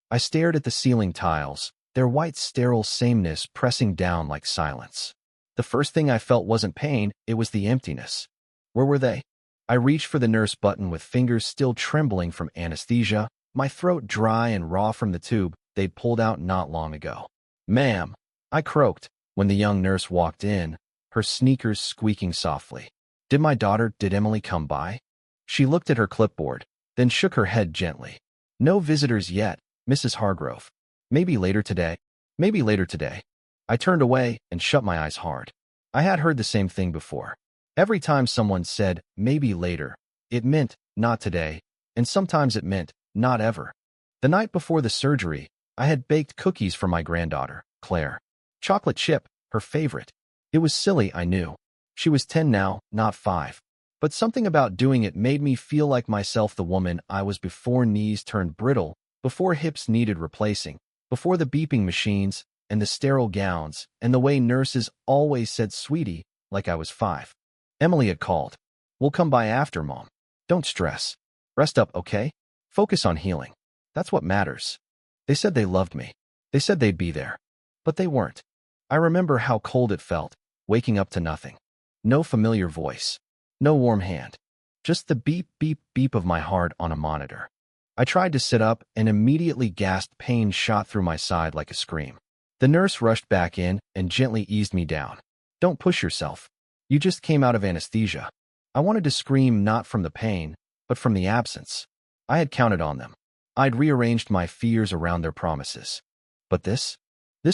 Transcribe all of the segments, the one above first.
I stared at the ceiling tiles, their white sterile sameness pressing down like silence. The first thing I felt wasn't pain, it was the emptiness. Where were they? I reached for the nurse button with fingers still trembling from anesthesia, my throat dry and raw from the tube they'd pulled out not long ago. "Ma'am," I croaked when the young nurse walked in, her sneakers squeaking softly. Did Emily come by?" She looked at her clipboard, then shook her head gently. "No visitors yet, Mrs. Hargrove. Maybe later today. Maybe later today." I turned away and shut my eyes hard. I had heard the same thing before. Every time someone said, "maybe later," it meant, not today, and sometimes it meant, not ever. The night before the surgery, I had baked cookies for my granddaughter, Claire. Chocolate chip, her favorite. It was silly, I knew. She was 10 now, not 5. But something about doing it made me feel like myself, the woman I was before knees turned brittle, before hips needed replacing, before the beeping machines, and the sterile gowns, and the way nurses always said "sweetie," like I was 5. Emily had called. "We'll come by after, Mom. Don't stress. Rest up, okay? Focus on healing. That's what matters." They said they loved me. They said they'd be there. But they weren't. I remember how cold it felt, waking up to nothing. No familiar voice. No warm hand. Just the beep, beep, beep of my heart on a monitor. I tried to sit up and immediately gasped. Pain shot through my side like a scream. The nurse rushed back in and gently eased me down. "Don't push yourself. You just came out of anesthesia." I wanted to scream, not from the pain, but from the absence. I had counted on them. I'd rearranged my fears around their promises. But this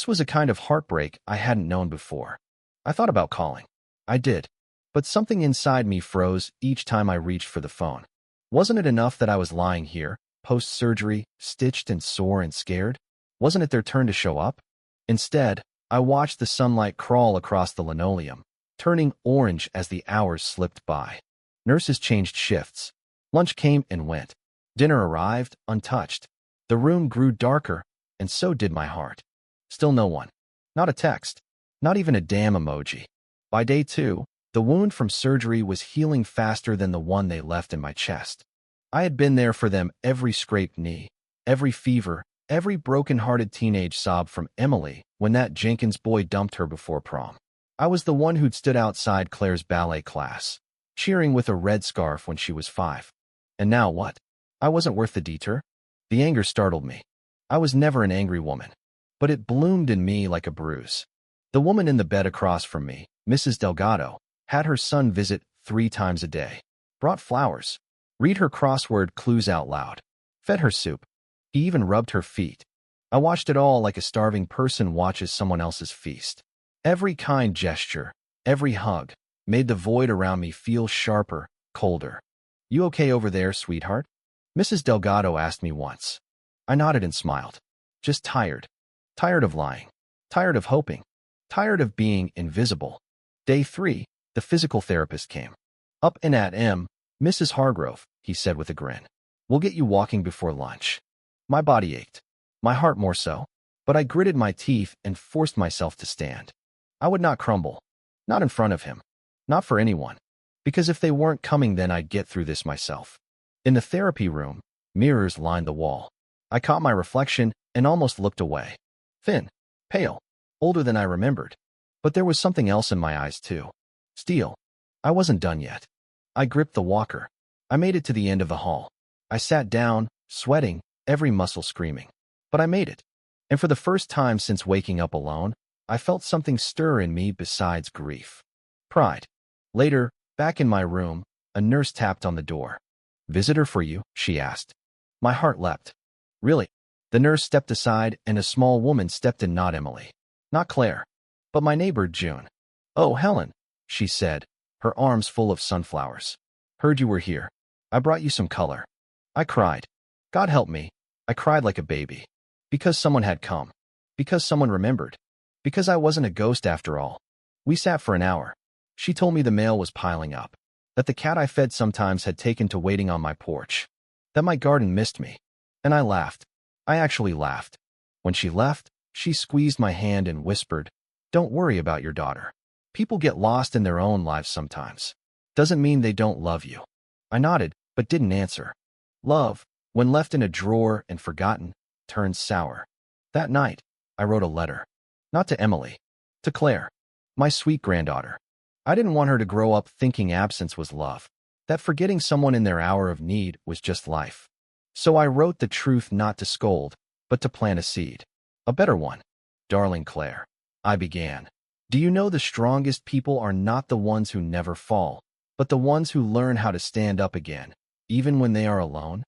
was a kind of heartbreak I hadn't known before. I thought about calling. I did. But something inside me froze each time I reached for the phone. Wasn't it enough that I was lying here, post-surgery, stitched and sore and scared? Wasn't it their turn to show up? Instead, I watched the sunlight crawl across the linoleum, turning orange as the hours slipped by. Nurses changed shifts. Lunch came and went. Dinner arrived, untouched. The room grew darker, and so did my heart. Still no one. Not a text. Not even a damn emoji. By day 2, the wound from surgery was healing faster than the one they left in my chest. I had been there for them, every scraped knee, every fever, every broken-hearted teenage sob from Emily when that Jenkins boy dumped her before prom. I was the one who'd stood outside Claire's ballet class, cheering with a red scarf when she was 5. And now what? I wasn't worth the detour. The anger startled me. I was never an angry woman, but it bloomed in me like a bruise. The woman in the bed across from me, Mrs. Delgado, had her son visit 3 times a day, brought flowers, read her crossword clues out loud, fed her soup. He even rubbed her feet. I watched it all like a starving person watches someone else's feast. Every kind gesture, every hug, made the void around me feel sharper, colder. "You okay over there, sweetheart?" Mrs. Delgado asked me once. I nodded and smiled. Just tired. Tired of lying. Tired of hoping. Tired of being invisible. Day 3, the physical therapist came. "Up and at 'em, Mrs. Hargrove," he said with a grin. "We'll get you walking before lunch." My body ached. My heart more so. But I gritted my teeth and forced myself to stand. I would not crumble. Not in front of him. Not for anyone. Because if they weren't coming, then I'd get through this myself. In the therapy room, mirrors lined the wall. I caught my reflection and almost looked away. Thin, pale, older than I remembered. But there was something else in my eyes too. Steel. I wasn't done yet. I gripped the walker. I made it to the end of the hall. I sat down, sweating, every muscle screaming. But I made it. And for the first time since waking up alone, I felt something stir in me besides grief. Pride. Later, back in my room, a nurse tapped on the door. "Visitor for you?" she asked. My heart leapt. Really? The nurse stepped aside and a small woman stepped in. Not Emily. Not Claire. But my neighbor, June. "Oh, Helen," she said, her arms full of sunflowers. "Heard you were here. I brought you some color." I cried. God help me. I cried like a baby. Because someone had come. Because someone remembered. Because I wasn't a ghost after all. We sat for an hour. She told me the mail was piling up. That the cat I fed sometimes had taken to waiting on my porch. That my garden missed me. And I laughed. I actually laughed. When she left, she squeezed my hand and whispered, "Don't worry about your daughter. People get lost in their own lives sometimes. Doesn't mean they don't love you." I nodded, but didn't answer. Love, when left in a drawer and forgotten, turned sour. That night, I wrote a letter. Not to Emily. To Claire. My sweet granddaughter. I didn't want her to grow up thinking absence was love, that forgetting someone in their hour of need was just life. So I wrote the truth not to scold, but to plant a seed. A better one. Darling Claire, I began. Do you know the strongest people are not the ones who never fall, but the ones who learn how to stand up again, even when they are alone?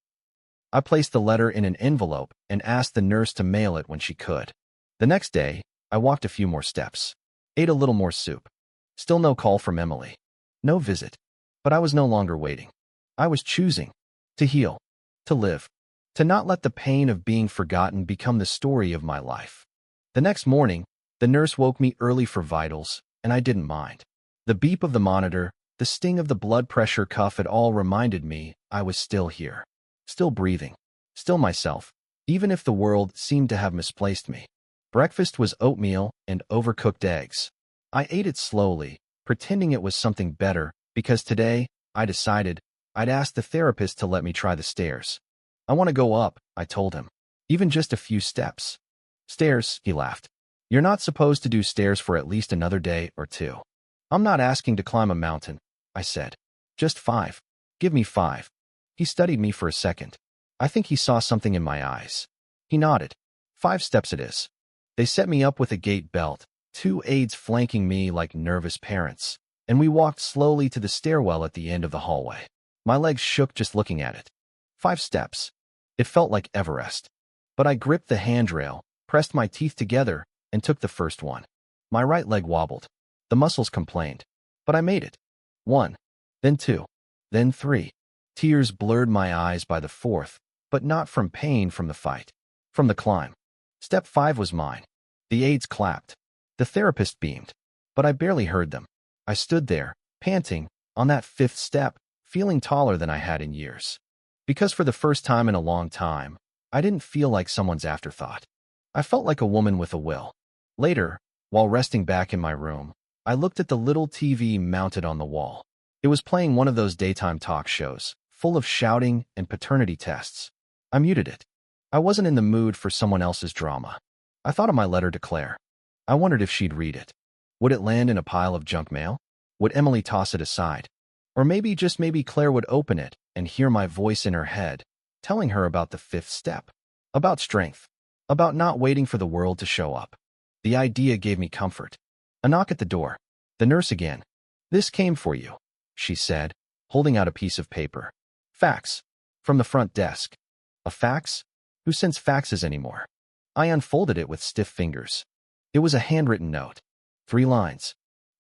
I placed the letter in an envelope and asked the nurse to mail it when she could. The next day, I walked a few more steps, ate a little more soup. Still no call from Emily. No visit. But I was no longer waiting. I was choosing to heal, to live, to not let the pain of being forgotten become the story of my life. The next morning, the nurse woke me early for vitals, and I didn't mind. The beep of the monitor, the sting of the blood pressure cuff, it all reminded me I was still here, still breathing, still myself, even if the world seemed to have misplaced me. Breakfast was oatmeal and overcooked eggs. I ate it slowly, pretending it was something better, because today, I decided, I'd ask the therapist to let me try the stairs. I want to go up, I told him. Even just a few steps. Stairs, he laughed. You're not supposed to do stairs for at least another day or two. I'm not asking to climb a mountain, I said. Just 5. Give me 5. He studied me for a second. I think he saw something in my eyes. He nodded. 5 steps it is. They set me up with a gait belt, 2 aides flanking me like nervous parents, and we walked slowly to the stairwell at the end of the hallway. My legs shook just looking at it. 5 steps. It felt like Everest. But I gripped the handrail, pressed my teeth together, and took the first one. My right leg wobbled. The muscles complained. But I made it. 1. Then 2. Then 3. Tears blurred my eyes by the 4th, but not from pain, from the fight. From the climb. Step 5 was mine. The aides clapped. The therapist beamed. But I barely heard them. I stood there, panting, on that 5th step, feeling taller than I had in years. Because for the first time in a long time, I didn't feel like someone's afterthought. I felt like a woman with a will. Later, while resting back in my room, I looked at the little TV mounted on the wall. It was playing one of those daytime talk shows, full of shouting and paternity tests. I muted it. I wasn't in the mood for someone else's drama. I thought of my letter to Claire. I wondered if she'd read it. Would it land in a pile of junk mail? Would Emily toss it aside? Or maybe, just maybe, Claire would open it and hear my voice in her head, telling her about the 5th step, about strength, about not waiting for the world to show up. The idea gave me comfort. A knock at the door. The nurse again. This came for you, she said, holding out a piece of paper. Fax. From the front desk. A fax? Who sends faxes anymore? I unfolded it with stiff fingers. It was a handwritten note. 3 lines.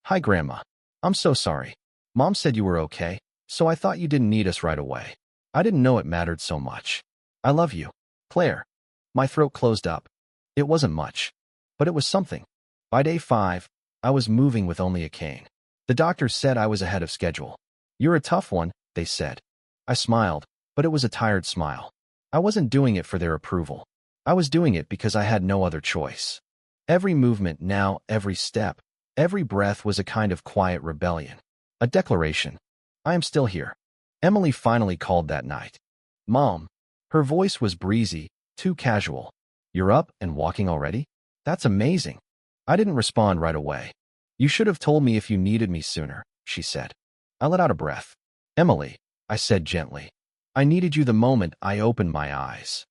Hi, Grandma. I'm so sorry. Mom said you were okay, so I thought you didn't need us right away. I didn't know it mattered so much. I love you, Claire. My throat closed up. It wasn't much, but it was something. By day 5, I was moving with only a cane. The doctor said I was ahead of schedule. You're a tough one, they said. I smiled, but it was a tired smile. I wasn't doing it for their approval. I was doing it because I had no other choice. Every movement now, every step, every breath was a kind of quiet rebellion. A declaration. I am still here. Emily finally called that night. Mom. Her voice was breezy, too casual. You're up and walking already? That's amazing. I didn't respond right away. You should have told me if you needed me sooner, she said. I let out a breath. Emily, I said gently. I needed you the moment I opened my eyes.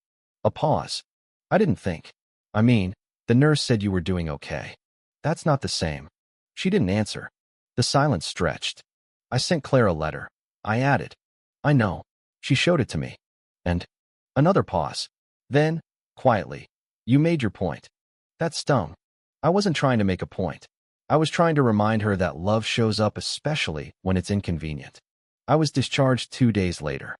A pause. I didn't think. I mean, the nurse said you were doing okay. That's not the same. She didn't answer. The silence stretched. I sent Claire a letter. I added. I know. She showed it to me. And another pause. Then, quietly, you made your point. That stung. I wasn't trying to make a point. I was trying to remind her that love shows up especially when it's inconvenient. I was discharged 2 days later.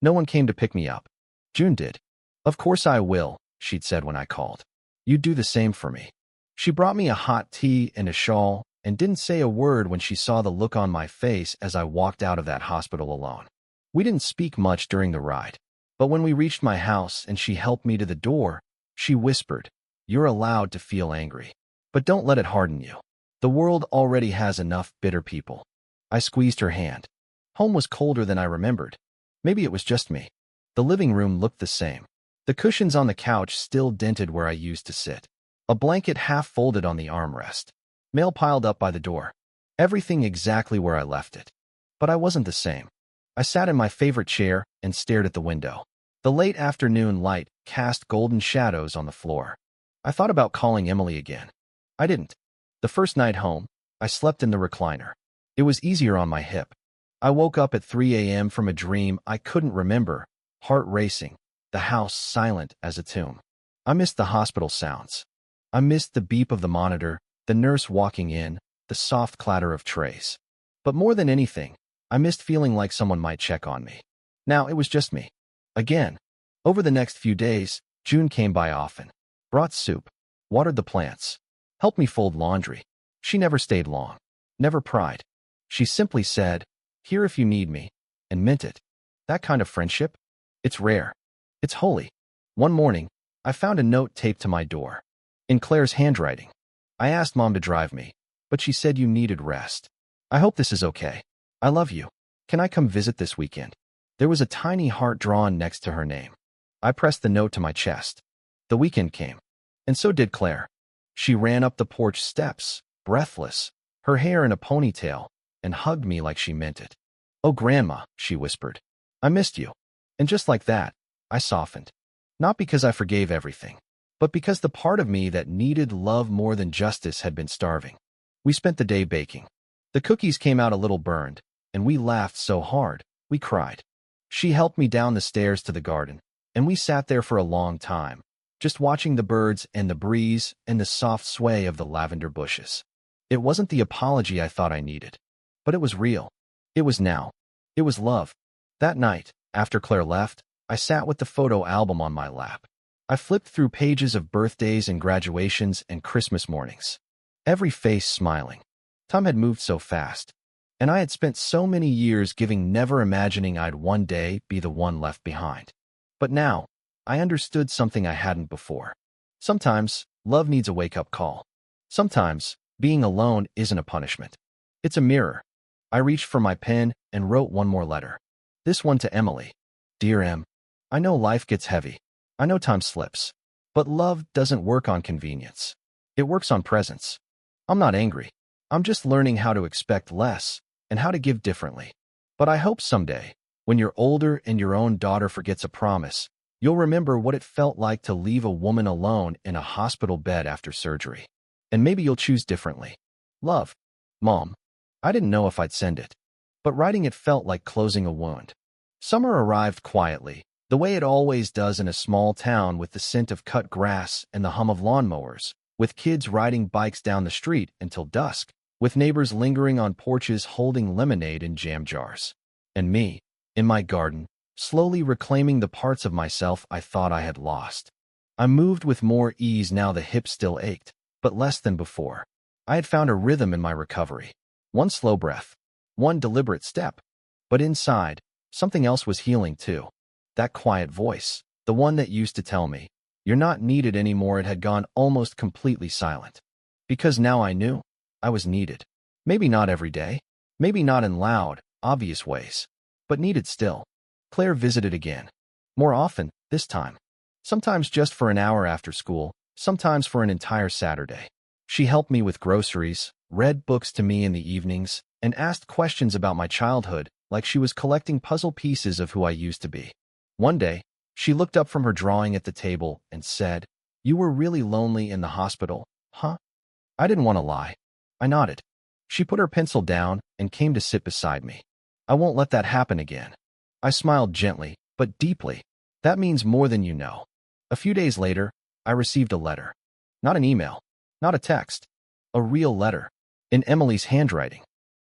No one came to pick me up. June did. Of course I will, she'd said when I called. You'd do the same for me. She brought me a hot tea and a shawl and didn't say a word when she saw the look on my face as I walked out of that hospital alone. We didn't speak much during the ride, but when we reached my house and she helped me to the door, she whispered, "You're allowed to feel angry, but don't let it harden you. The world already has enough bitter people." I squeezed her hand. Home was colder than I remembered. Maybe it was just me. The living room looked the same. The cushions on the couch still dented where I used to sit. A blanket half folded on the armrest. Mail piled up by the door. Everything exactly where I left it. But I wasn't the same. I sat in my favorite chair and stared at the window. The late afternoon light cast golden shadows on the floor. I thought about calling Emily again. I didn't. The first night home, I slept in the recliner. It was easier on my hip. I woke up at 3 a.m. from a dream I couldn't remember, heart racing, the house silent as a tomb. I missed the hospital sounds. I missed the beep of the monitor, the nurse walking in, the soft clatter of trays. But more than anything, I missed feeling like someone might check on me. Now it was just me. Again. Over the next few days, June came by often. Brought soup. Watered the plants. Helped me fold laundry. She never stayed long. Never pried. She simply said, "Here if you need me," and meant it. That kind of friendship? It's rare. It's holy. One morning, I found a note taped to my door. In Claire's handwriting. I asked Mom to drive me, but she said you needed rest. I hope this is okay. I love you. Can I come visit this weekend? There was a tiny heart drawn next to her name. I pressed the note to my chest. The weekend came. And so did Claire. She ran up the porch steps, breathless, her hair in a ponytail, and hugged me like she meant it. "Oh, Grandma," she whispered. "I missed you." And just like that, I softened. Not because I forgave everything, but because the part of me that needed love more than justice had been starving. We spent the day baking. The cookies came out a little burned, and we laughed so hard, we cried. She helped me down the stairs to the garden, and we sat there for a long time, just watching the birds and the breeze and the soft sway of the lavender bushes. It wasn't the apology I thought I needed, but it was real. It was now. It was love. That night, after Claire left, I sat with the photo album on my lap. I flipped through pages of birthdays and graduations and Christmas mornings. Every face smiling. Time had moved so fast, and I had spent so many years giving, never imagining I'd one day be the one left behind. But now, I understood something I hadn't before. Sometimes, love needs a wake-up call. Sometimes, being alone isn't a punishment. It's a mirror. I reached for my pen and wrote one more letter. This one to Emily. Dear Em, I know life gets heavy. I know time slips. But love doesn't work on convenience. It works on presence. I'm not angry. I'm just learning how to expect less and how to give differently. But I hope someday, when you're older and your own daughter forgets a promise, you'll remember what it felt like to leave a woman alone in a hospital bed after surgery. And maybe you'll choose differently. Love. Mom. I didn't know if I'd send it, but writing it felt like closing a wound. Summer arrived quietly, the way it always does in a small town, with the scent of cut grass and the hum of lawnmowers, with kids riding bikes down the street until dusk, with neighbors lingering on porches holding lemonade in jam jars. And me, in my garden, slowly reclaiming the parts of myself I thought I had lost. I moved with more ease now. The hips still ached, but less than before. I had found a rhythm in my recovery. One slow breath. One deliberate step. But inside, something else was healing too. That quiet voice, the one that used to tell me, "You're not needed anymore," it had gone almost completely silent. Because now I knew I was needed. Maybe not every day. Maybe not in loud, obvious ways. But needed still. Claire visited again. More often, this time. Sometimes just for an hour after school, sometimes for an entire Saturday. She helped me with groceries, read books to me in the evenings, and asked questions about my childhood, like she was collecting puzzle pieces of who I used to be. One day, she looked up from her drawing at the table and said, "You were really lonely in the hospital, huh?" I didn't want to lie. I nodded. She put her pencil down and came to sit beside me. "I won't let that happen again." I smiled gently, but deeply. "That means more than you know." A few days later, I received a letter. Not an email, not a text. A real letter. In Emily's handwriting.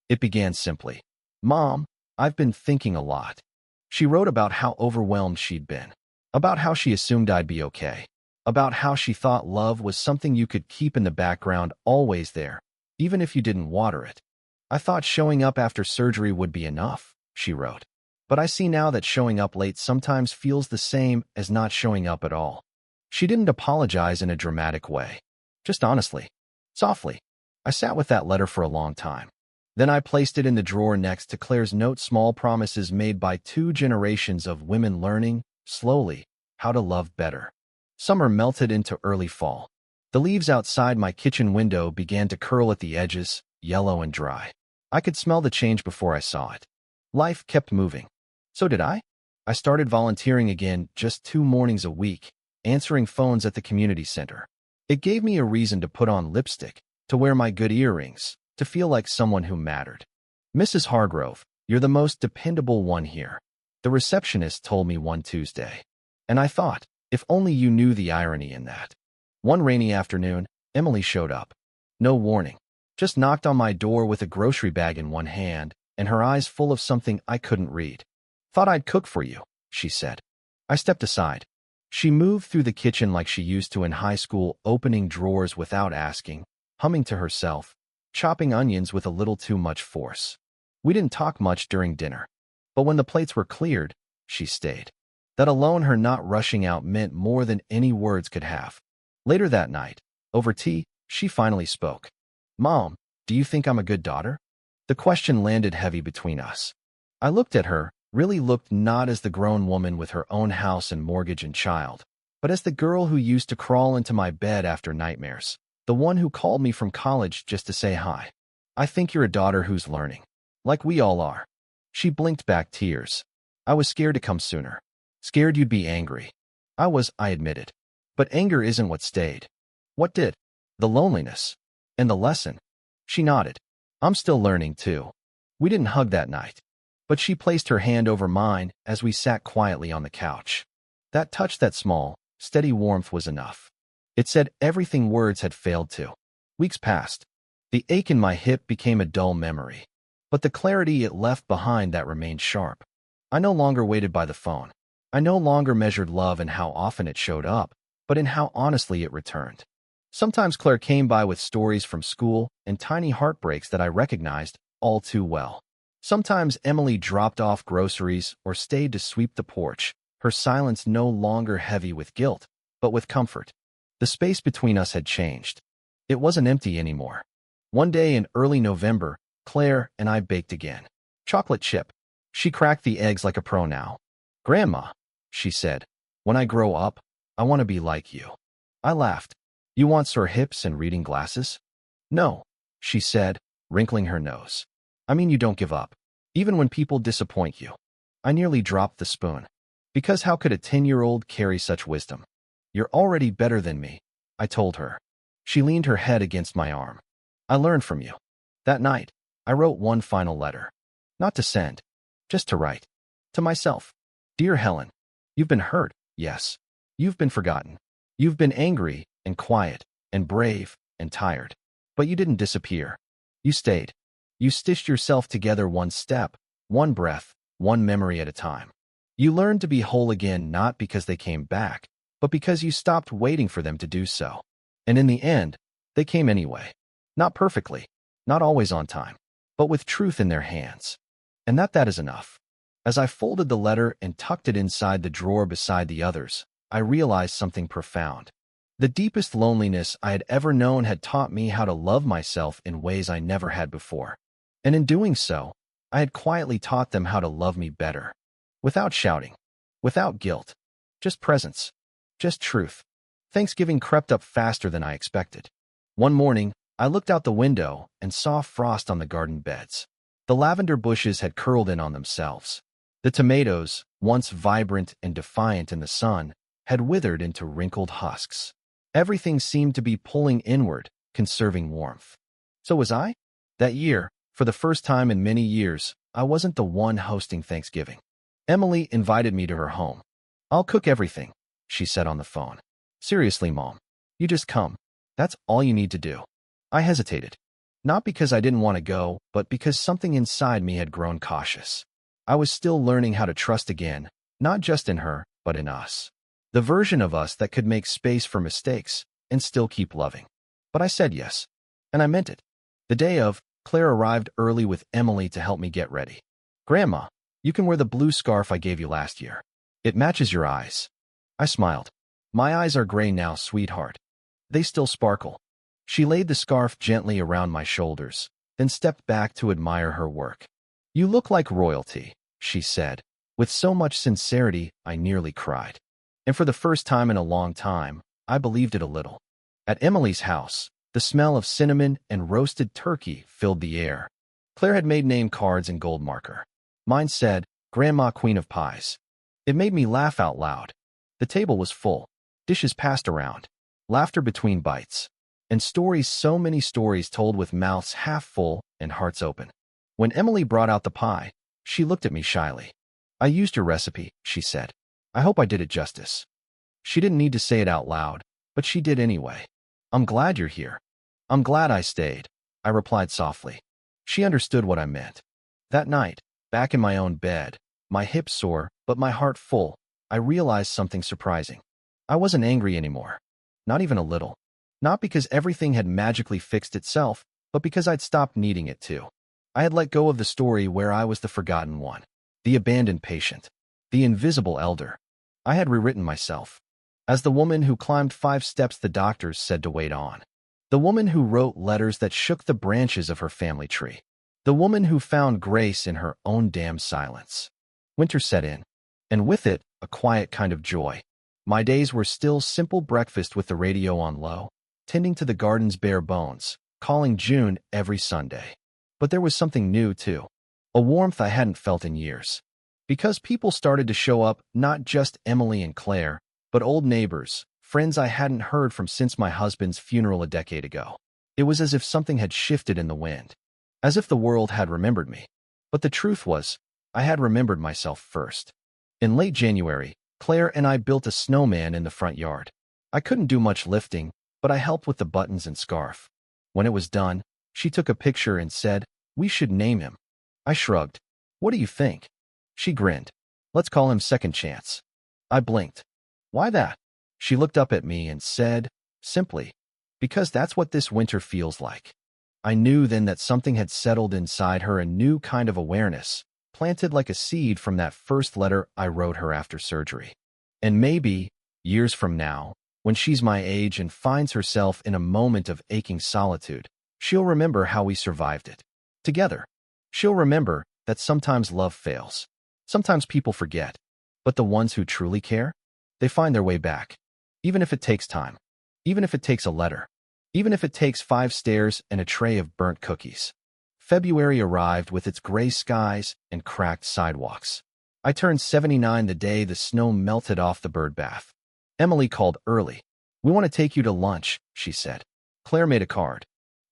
It began simply, "Mom, I've been thinking a lot." She wrote about how overwhelmed she'd been. About how she assumed I'd be okay. About how she thought love was something you could keep in the background, always there, even if you didn't water it. "I thought showing up after surgery would be enough," she wrote. "But I see now that showing up late sometimes feels the same as not showing up at all." She didn't apologize in a dramatic way. Just honestly. Softly. I sat with that letter for a long time. Then I placed it in the drawer next to Claire's note, small promises made by 2 generations of women learning, slowly, How to Love Better. Summer melted into early fall. The leaves outside my kitchen window began to curl at the edges, yellow and dry. I could smell the change before I saw it. Life kept moving. So did I. I started volunteering again just 2 mornings a week, answering phones at the community center. It gave me a reason to put on lipstick, to wear my good earrings, to feel like someone who mattered. "Mrs. Hargrove, you're the most dependable one here," the receptionist told me one Tuesday. And I thought, if only you knew the irony in that. One rainy afternoon, Emily showed up. No warning. Just knocked on my door with a grocery bag in one hand and her eyes full of something I couldn't read. "Thought I'd cook for you," she said. I stepped aside. She moved through the kitchen like she used to in high school, opening drawers without asking, humming to herself, chopping onions with a little too much force. We didn't talk much during dinner, but when the plates were cleared, she stayed. That alone, her not rushing out, meant more than any words could have. Later that night, over tea, she finally spoke. "Mom, do you think I'm a good daughter?" The question landed heavy between us. I looked at her, really looked, not as the grown woman with her own house and mortgage and child, but as the girl who used to crawl into my bed after nightmares, the one who called me from college just to say hi. "I think you're a daughter who's learning. Like we all are." She blinked back tears. "I was scared to come sooner. Scared you'd be angry." I admitted. But anger isn't what stayed. What did? The loneliness. And the lesson. She nodded. "I'm still learning, too." We didn't hug that night, but she placed her hand over mine as we sat quietly on the couch. That touch, that small, steady warmth, was enough. It said everything words had failed to. Weeks passed. The ache in my hip became a dull memory, but the clarity it left behind, that remained sharp. I no longer waited by the phone. I no longer measured love in how often it showed up, but in how honestly it returned. Sometimes Claire came by with stories from school and tiny heartbreaks that I recognized all too well. Sometimes Emily dropped off groceries or stayed to sweep the porch, her silence no longer heavy with guilt, but with comfort. The space between us had changed. It wasn't empty anymore. One day in early November, Claire and I baked again. Chocolate chip. She cracked the eggs like a pro now. "Grandma," she said, "when I grow up, I want to be like you." I laughed. "You want sore hips and reading glasses?" "No," she said, wrinkling her nose. "I mean, you don't give up, even when people disappoint you." I nearly dropped the spoon. Because how could a 10-year-old carry such wisdom? "You're already better than me," I told her. She leaned her head against my arm. "I learned from you." That night, I wrote one final letter. Not to send, just to write. To myself. "Dear Helen, you've been hurt, yes. You've been forgotten. You've been angry and quiet and brave and tired. But you didn't disappear. You stayed. You stitched yourself together, one step, one breath, one memory at a time. You learned to be whole again, not because they came back, but because you stopped waiting for them to do so. And in the end, they came anyway. Not perfectly, not always on time, but with truth in their hands. And that is enough." As I folded the letter and tucked it inside the drawer beside the others, I realized something profound. The deepest loneliness I had ever known had taught me how to love myself in ways I never had before. And in doing so, I had quietly taught them how to love me better. Without shouting, without guilt, just presence, just truth. Thanksgiving crept up faster than I expected. One morning, I looked out the window and saw frost on the garden beds. The lavender bushes had curled in on themselves. The tomatoes, once vibrant and defiant in the sun, had withered into wrinkled husks. Everything seemed to be pulling inward, conserving warmth. So was I? That year, for the first time in many years, I wasn't the one hosting Thanksgiving. Emily invited me to her home. "I'll cook everything," she said on the phone. "Seriously, Mom, you just come. That's all you need to do." I hesitated. Not because I didn't want to go, but because something inside me had grown cautious. I was still learning how to trust again, not just in her, but in us. The version of us that could make space for mistakes and still keep loving. But I said yes, and I meant it. The day of, Claire arrived early with Emily to help me get ready. "Grandma, you can wear the blue scarf I gave you last year. It matches your eyes." I smiled. "My eyes are gray now, sweetheart. They still sparkle." She laid the scarf gently around my shoulders, then stepped back to admire her work. "You look like royalty," she said, with so much sincerity I nearly cried. And for the first time in a long time, I believed it a little. At Emily's house, the smell of cinnamon and roasted turkey filled the air. Claire had made name cards in gold marker. Mine said, Grandma Queen of Pies. It made me laugh out loud. The table was full. Dishes passed around. Laughter between bites. And stories, so many stories told with mouths half full and hearts open. When Emily brought out the pie, she looked at me shyly. I used your recipe, she said. I hope I did it justice. She didn't need to say it out loud, but she did anyway. I'm glad you're here. I'm glad I stayed, I replied softly. She understood what I meant. That night, back in my own bed, my hips sore, but my heart full, I realized something surprising. I wasn't angry anymore. Not even a little. Not because everything had magically fixed itself, but because I'd stopped needing it to. I had let go of the story where I was the forgotten one, the abandoned patient, the invisible elder. I had rewritten myself as the woman who climbed 5 steps the doctors said to wait on. The woman who wrote letters that shook the branches of her family tree. The woman who found grace in her own damn silence. Winter set in, and with it, a quiet kind of joy. My days were still simple breakfast with the radio on low, tending to the garden's bare bones, calling June every Sunday. But there was something new, too. A warmth I hadn't felt in years. Because people started to show up, not just Emily and Claire, but old neighbors, friends I hadn't heard from since my husband's funeral a decade ago. It was as if something had shifted in the wind. As if the world had remembered me. But the truth was, I had remembered myself first. In late January, Claire and I built a snowman in the front yard. I couldn't do much lifting, but I helped with the buttons and scarf. When it was done, she took a picture and said, "We should name him." I shrugged. "What do you think?" She grinned. "Let's call him Second Chance." I blinked. "Why that?" She looked up at me and said, simply, "Because that's what this winter feels like." I knew then that something had settled inside her, a new kind of awareness, planted like a seed from that first letter I wrote her after surgery. And maybe, years from now, when she's my age and finds herself in a moment of aching solitude, she'll remember how we survived it. Together. She'll remember that sometimes love fails. Sometimes people forget. But the ones who truly care? They find their way back. Even if it takes time. Even if it takes a letter. Even if it takes 5 stairs and a tray of burnt cookies. February arrived with its gray skies and cracked sidewalks. I turned 79 the day the snow melted off the bird bath. Emily called early. "We want to take you to lunch," she said. Claire made a card.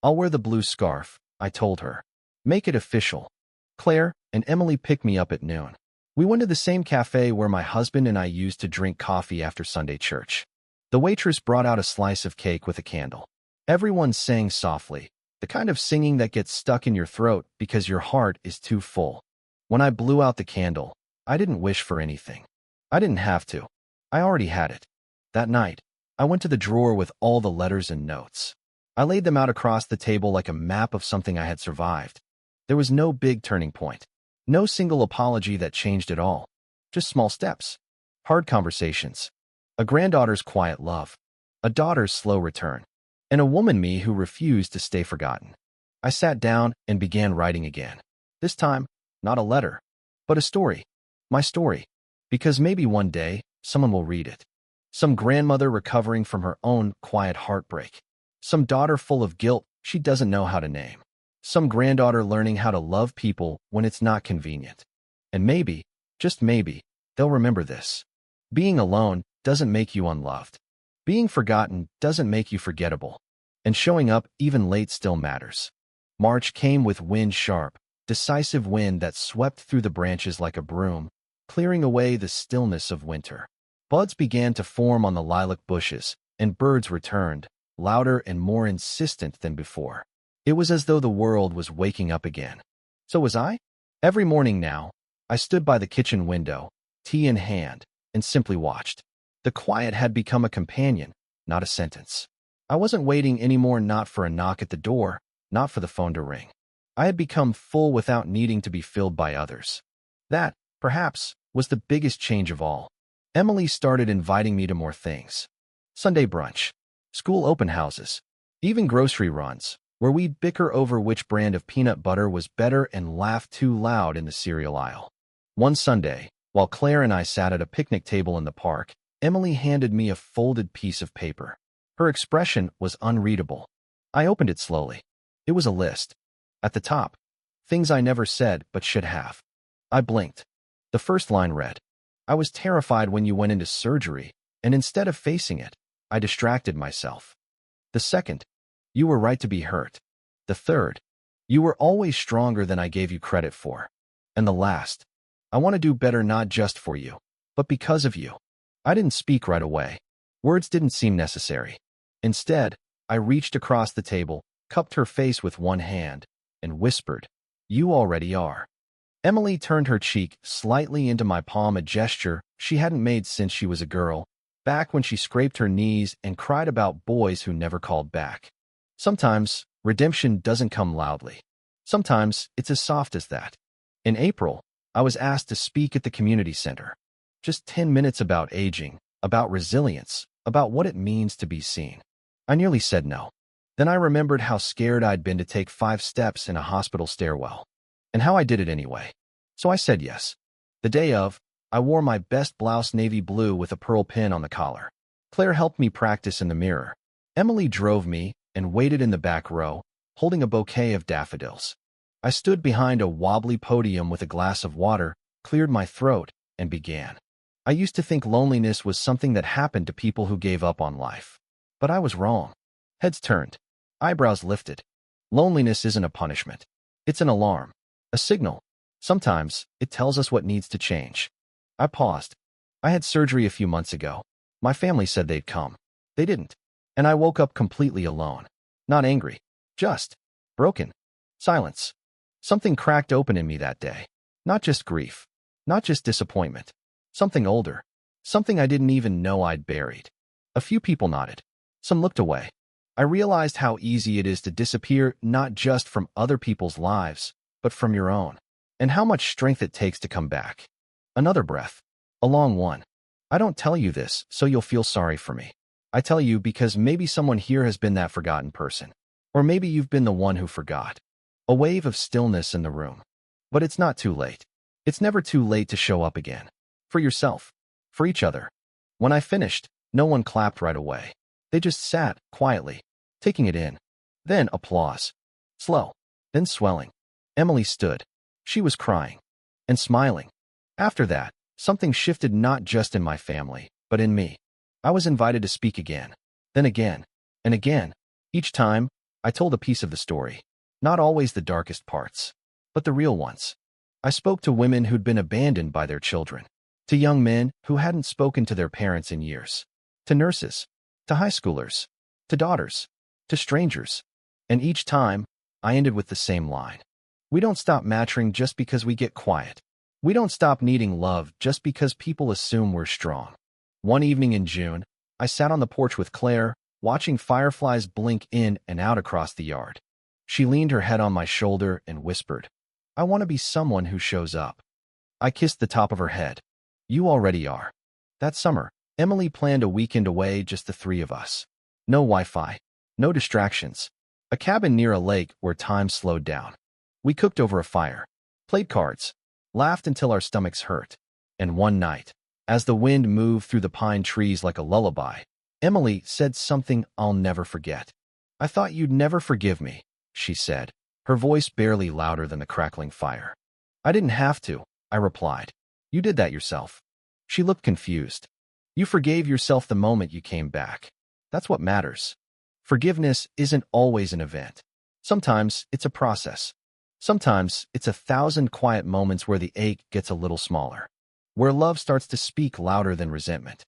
"I'll wear the blue scarf," I told her. "Make it official." Claire and Emily picked me up at noon. We went to the same cafe where my husband and I used to drink coffee after Sunday church. The waitress brought out a slice of cake with a candle. Everyone sang softly, the kind of singing that gets stuck in your throat because your heart is too full. When I blew out the candle, I didn't wish for anything. I didn't have to. I already had it. That night, I went to the drawer with all the letters and notes. I laid them out across the table like a map of something I had survived. There was no big turning point. No single apology that changed it all. Just small steps. Hard conversations. A granddaughter's quiet love. A daughter's slow return. And a woman me who refused to stay forgotten. I sat down and began writing again. This time, not a letter, but a story. My story. Because maybe one day, someone will read it. Some grandmother recovering from her own quiet heartbreak. Some daughter full of guilt she doesn't know how to name. Some granddaughter learning how to love people when it's not convenient. And maybe, just maybe, they'll remember this. Being alone doesn't make you unloved. Being forgotten doesn't make you forgettable. And showing up even late still matters. March came with wind, sharp, decisive wind that swept through the branches like a broom, clearing away the stillness of winter. Buds began to form on the lilac bushes, and birds returned, louder and more insistent than before. It was as though the world was waking up again. So was I? Every morning now, I stood by the kitchen window, tea in hand, and simply watched. The quiet had become a companion, not a sentence. I wasn't waiting anymore, not for a knock at the door, not for the phone to ring. I had become full without needing to be filled by others. That, perhaps, was the biggest change of all. Emily started inviting me to more things. Sunday brunch, school open houses, even grocery runs, where we'd bicker over which brand of peanut butter was better and laugh too loud in the cereal aisle. One Sunday, while Claire and I sat at a picnic table in the park, Emily handed me a folded piece of paper. Her expression was unreadable. I opened it slowly. It was a list. At the top, things I never said but should have. I blinked. The first line read, "I was terrified when you went into surgery, and instead of facing it, I distracted myself." The second, "You were right to be hurt." The third, "You were always stronger than I gave you credit for." And the last, "I want to do better not just for you, but because of you." I didn't speak right away. Words didn't seem necessary. Instead, I reached across the table, cupped her face with one hand, and whispered, "You already are." Emily turned her cheek slightly into my palm, a gesture she hadn't made since she was a girl, back when she scraped her knees and cried about boys who never called back. Sometimes, redemption doesn't come loudly. Sometimes, it's as soft as that. In April, I was asked to speak at the community center. Just 10 minutes about aging, about resilience, about what it means to be seen. I nearly said no. Then I remembered how scared I'd been to take 5 steps in a hospital stairwell, and how I did it anyway. So I said yes. The day of, I wore my best blouse, navy blue with a pearl pin on the collar. Claire helped me practice in the mirror. Emily drove me and waited in the back row, holding a bouquet of daffodils. I stood behind a wobbly podium with a glass of water, cleared my throat, and began. I used to think loneliness was something that happened to people who gave up on life. But I was wrong. Heads turned. Eyebrows lifted. Loneliness isn't a punishment. It's an alarm. A signal. Sometimes, it tells us what needs to change. I paused. I had surgery a few months ago. My family said they'd come. They didn't. And I woke up completely alone. Not angry. Just broken. Silence. Something cracked open in me that day. Not just grief. Not just disappointment. Something older. Something I didn't even know I'd buried. A few people nodded. Some looked away. I realized how easy it is to disappear, not just from other people's lives, but from your own. And how much strength it takes to come back. Another breath. A long one. I don't tell you this so you'll feel sorry for me. I tell you because maybe someone here has been that forgotten person. Or maybe you've been the one who forgot. A wave of stillness in the room. But it's not too late. It's never too late to show up again. For yourself. For each other. When I finished, no one clapped right away. They just sat, quietly, taking it in. Then applause. Slow. Then swelling. Emily stood. She was crying. And smiling. After that, something shifted not just in my family, but in me. I was invited to speak again. Then again. And again. Each time, I told a piece of the story. Not always the darkest parts. But the real ones. I spoke to women who'd been abandoned by their children. To young men who hadn't spoken to their parents in years. To nurses. To high schoolers. To daughters. To strangers. And each time, I ended with the same line. We don't stop mattering just because we get quiet. We don't stop needing love just because people assume we're strong. One evening in June, I sat on the porch with Claire, watching fireflies blink in and out across the yard. She leaned her head on my shoulder and whispered, "I want to be someone who shows up." I kissed the top of her head. "You already are." That summer, Emily planned a weekend away, just the 3 of us. No Wi-Fi. No distractions. A cabin near a lake where time slowed down. We cooked over a fire, played cards, laughed until our stomachs hurt. And one night, as the wind moved through the pine trees like a lullaby, Emily said something I'll never forget. "I thought you'd never forgive me," she said, her voice barely louder than the crackling fire. "I didn't have to," I replied. "You did that yourself." She looked confused. "You forgave yourself the moment you came back. That's what matters." Forgiveness isn't always an event. Sometimes it's a process. Sometimes it's 1,000 quiet moments where the ache gets a little smaller. Where love starts to speak louder than resentment.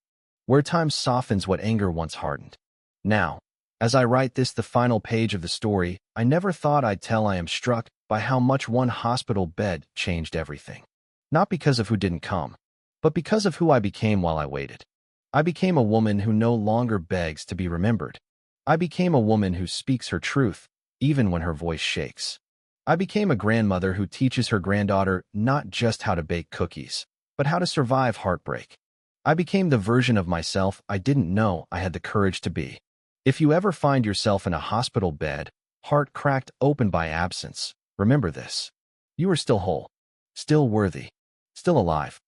Where time softens what anger once hardened. Now, as I write this, the final page of the story, I never thought I'd tell. I am struck by how much one hospital bed changed everything. Not because of who didn't come, but because of who I became while I waited. I became a woman who no longer begs to be remembered. I became a woman who speaks her truth, even when her voice shakes. I became a grandmother who teaches her granddaughter not just how to bake cookies, but how to survive heartbreak. I became the version of myself I didn't know I had the courage to be. If you ever find yourself in a hospital bed, heart cracked open by absence, remember this. You are still whole, still worthy, still alive.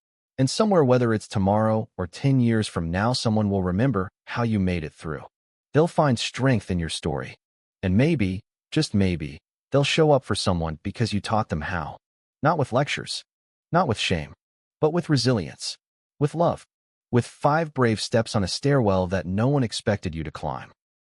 And somewhere, whether it's tomorrow or 10 years from now, someone will remember how you made it through. They'll find strength in your story. And maybe, just maybe, they'll show up for someone because you taught them how. Not with lectures, not with shame, but with resilience, with love, with 5 brave steps on a stairwell that no one expected you to climb.